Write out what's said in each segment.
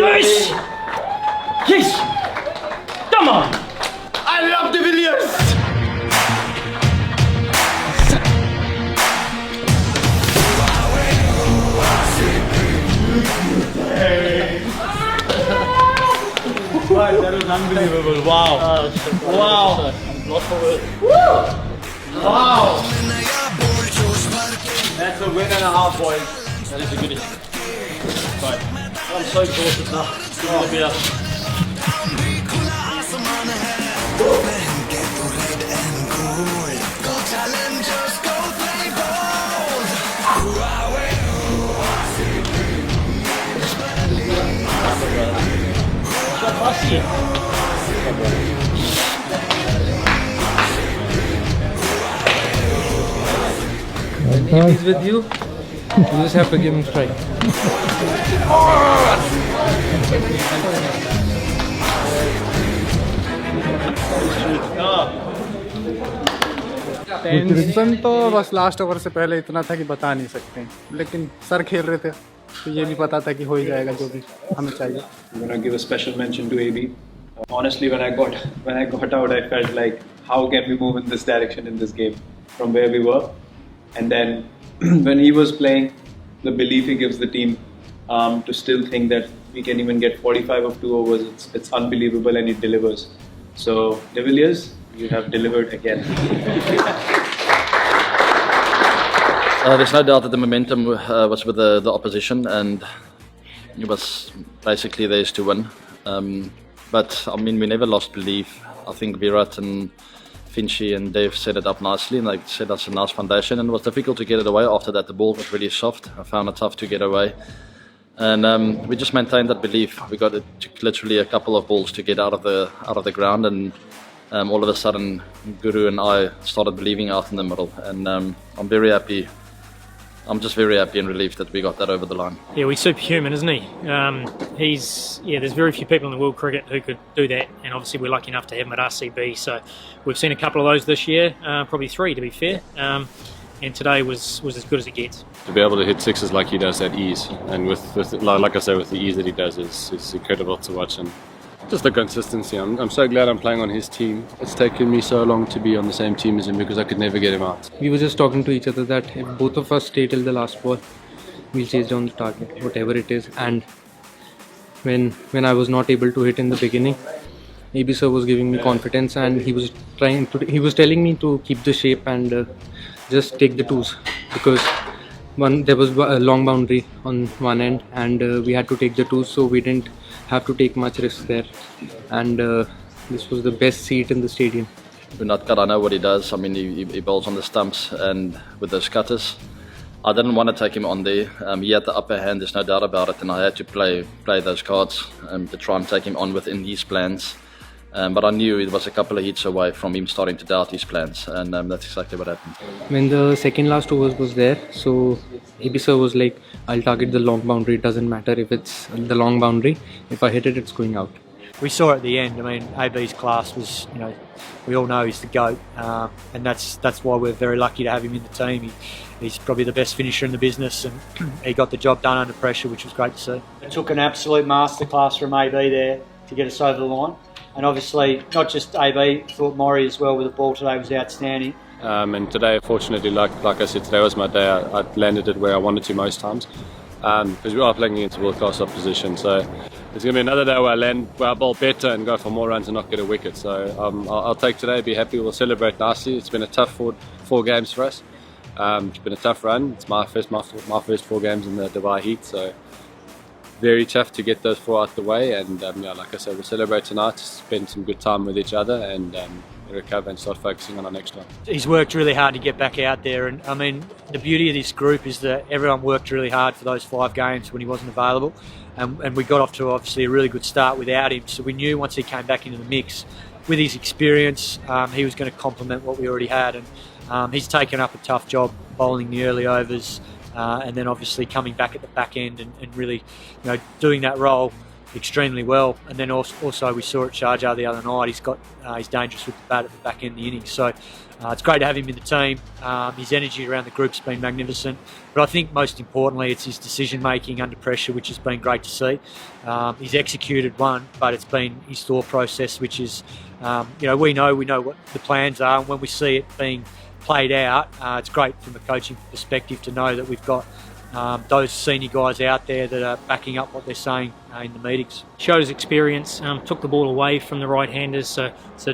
Yes! Yes! Come on! I love the Villiers! That was unbelievable. Wow. Wow. Wow. That's a win and a half, boys. That is a good fight. I'm so exhausted now. It's gonna be up. If he's with you, you just have to give him strike. Tension तो बस last over से पहले इतना था कि बता नहीं सकते, लेकिन सर खेल रहे थे तो ये भी पता था कि हो ही जाएगा जो भी हमें चाहिए. I'm gonna give a special mention to AB. Honestly, when I got out, I felt like, how can we move in this direction in this game from where we were? And then when he was playing, the belief he gives the team to still think that we can even get 45 of 2 overs, it's unbelievable, and he delivers. So, De Villiers, you have delivered again. There's no doubt that the momentum was with the opposition, and it was basically theirs to win. But I mean, we never lost belief. I think Virat and Finchy and Dave set it up nicely, and they set us a nice foundation. And it was difficult to get it away after that. The ball was really soft. I found it tough to get away, and we just maintained that belief. We got it took literally a couple of balls to get out of the ground, and all of a sudden, Guru and I started believing out in the middle. And I'm very happy. I'm just very happy and relieved that we got that over the line. Yeah, he's superhuman, isn't he? There's very few people in the world cricket who could do that, and obviously we're lucky enough to have him at RCB. So we've seen a couple of those this year, probably 3 to be fair. And today was as good as it gets. To be able to hit sixes like he does at ease, and with like I say, with the ease that he does, is incredible to watch. And just the consistency. I'm so glad I'm playing on his team. It's taken me so long to be on the same team as him because I could never get him out. We were just talking to each other that if both of us stay till the last ball, we'll chase down the target, whatever it is. And when I was not able to hit in the beginning, AB sir was giving me confidence, and he was telling me to keep the shape and just take the twos, because there was a long boundary on one end, and we had to take the twos, so we didn't have to take much risk there. And this was the best seat in the stadium. Unatkar, I know what he does. I mean, he bowls on the stumps and with those cutters. I didn't want to take him on there. He had the upper hand, there's no doubt about it, and I had to play those cards to try and take him on within his plans. But I knew it was a couple of hits away from him starting to doubt his plans, and that's exactly what happened. When the second last overs was there, so AB sir was like, I'll target the long boundary, it doesn't matter if it's the long boundary, if I hit it, it's going out. We saw at the end, I mean, AB's class was, we all know he's the GOAT, and that's why we're very lucky to have him in the team. He's probably the best finisher in the business, and he got the job done under pressure, which was great to see. It took an absolute masterclass from AB there to get us over the line. And obviously, not just AB, I thought Maury as well with the ball today was outstanding. And today, fortunately, like I said, today was my day. I landed it where I wanted to most times, because we are playing against world-class opposition. So it's going to be another day where I bowl better and go for more runs and not get a wicket. So I'll take today, be happy. We'll celebrate nicely. It's been a tough four games for us. It's been a tough run. It's my first 4 games in the Dubai heat. So very tough to get those 4 out the way, and like I said, we'll celebrate tonight, spend some good time with each other, and recover and start focusing on our next one. He's worked really hard to get back out there, and I mean, the beauty of this group is that everyone worked really hard for those 5 games when he wasn't available, and we got off to obviously a really good start without him, so we knew once he came back into the mix, with his experience, he was going to complement what we already had, and he's taken up a tough job bowling the early overs, and then obviously coming back at the back end and really, doing that role extremely well. And then also we saw at Sharjah the other night, he's dangerous with the bat at the back end of the innings. So It's great to have him in the team. His energy around the group's been magnificent, but I think most importantly it's his decision making under pressure, which has been great to see. He's executed one, but it's been his thought process, which is, we know what the plans are, and when we see it being played out, it's great from a coaching perspective to know that we've got those senior guys out there that are backing up what they're saying in the meetings. Showed his experience, took the ball away from the right-handers, so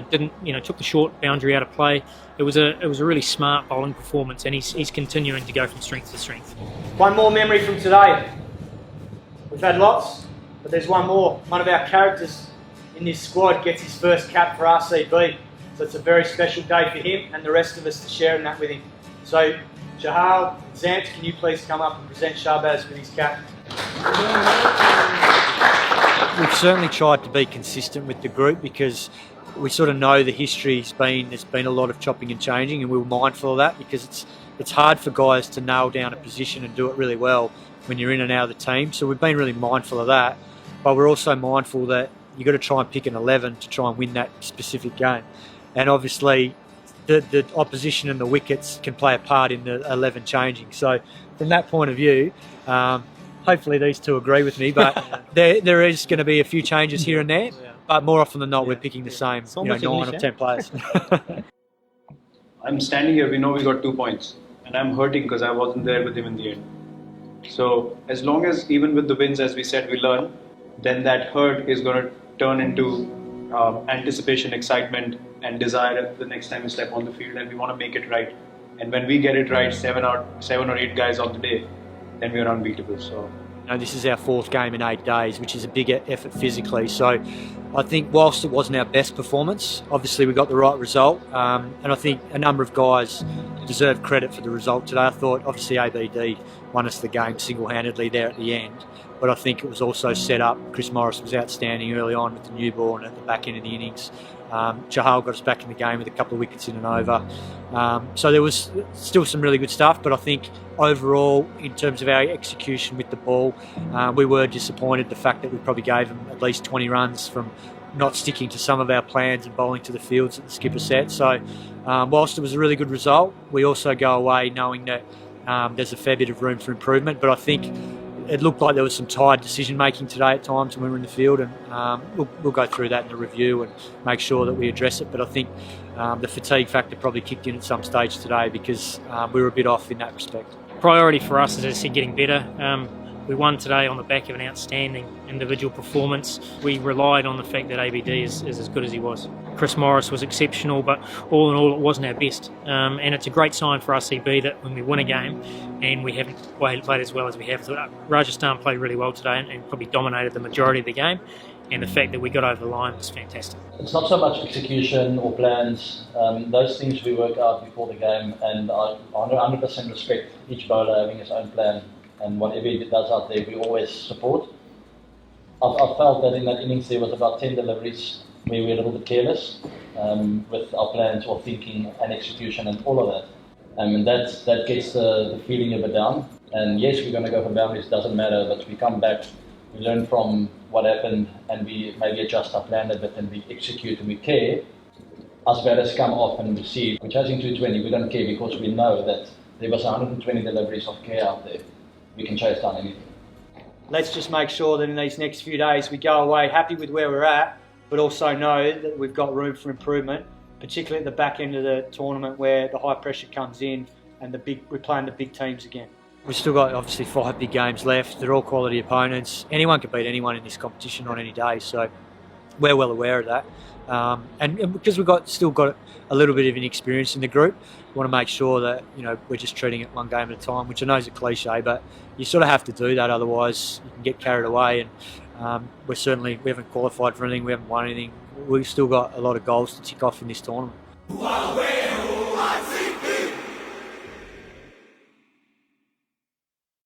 didn't took the short boundary out of play. It was a really smart bowling performance, and he's continuing to go from strength to strength. One more memory from today. We've had lots, but there's one more. One of our characters in this squad gets his first cap for RCB, so it's a very special day for him and the rest of us to share in that with him. So Jahal, Zant, can you please come up and present Shahbaz with his cap? We've certainly tried to be consistent with the group because we sort of know the history there's been a lot of chopping and changing, and we were mindful of that because it's hard for guys to nail down a position and do it really well when you're in and out of the team. So we've been really mindful of that, but we're also mindful that you've got to try and pick an 11 to try and win that specific game. And obviously the opposition and the wickets can play a part in the 11 changing. So from that point of view, hopefully these two agree with me, but there is going to be a few changes here and there, but more often than not we're picking the same 9 or 10 players. I'm standing here, we know we got 2 points, and I'm hurting because I wasn't there with him in the end. So as long as, even with the wins, as we said, we learn, then that hurt is going to turn into anticipation, excitement and desire the next time we step on the field, and we want to make it right. And when we get it right, 7 or 8 guys on the day, then we are unbeatable. So this is our 4th game in 8 days, which is a big effort physically. So I think whilst it wasn't our best performance, obviously we got the right result, and I think a number of guys deserve credit for the result today. I thought obviously ABD won us the game single-handedly there at the end, but I think it was also set up. Chris Morris was outstanding early on with the newborn at the back end of the innings. Jahal got us back in the game with a couple of wickets in and over. So there was still some really good stuff, but I think overall, in terms of our execution with the ball, we were disappointed the fact that we probably gave them at least 20 runs from not sticking to some of our plans and bowling to the fields that the skipper set. So whilst it was a really good result, we also go away knowing that there's a fair bit of room for improvement, but I think it looked like there was some tired decision making today at times when we were in the field, and we'll go through that in the review and make sure that we address it. But I think the fatigue factor probably kicked in at some stage today because we were a bit off in that respect. Priority for us is, as I said, getting better. We won today on the back of an outstanding individual performance. We relied on the fact that ABD is as good as he was. Chris Morris was exceptional, but all in all it wasn't our best. And it's a great sign for RCB that when we win a game and we haven't played as well as we have. So Rajasthan played really well today and probably dominated the majority of the game. And the fact that we got over the line was fantastic. It's not so much execution or plans, those things we work out before the game, and I 100% respect each bowler having his own plan, and whatever he does out there we always support. I felt that in that innings there was about 10 deliveries where we were a little bit careless with our plans or thinking and execution and all of that. And that gets the feeling a bit down. And yes, we're going to go for boundaries, doesn't matter, but we come back, we learn from what happened, and we maybe adjust our plan a bit and we execute and we care. Us batters come off and we see we're chasing 220, we don't care because we know that there was 120 deliveries of care out there. We can chase down anything. Let's just make sure that in these next few days we go away happy with where we're at, but also know that we've got room for improvement, particularly at the back end of the tournament where the high pressure comes in and we're playing the big teams again. We've still got obviously 5 big games left. They're all quality opponents. Anyone can beat anyone in this competition on any day, so we're well aware of that. And because we've still got a little bit of inexperience in the group, we want to make sure that we're just treating it one game at a time, which I know is a cliche, but you sort of have to do that, otherwise you can get carried away. And we haven't qualified for anything, we haven't won anything. We've still got a lot of goals to tick off in this tournament.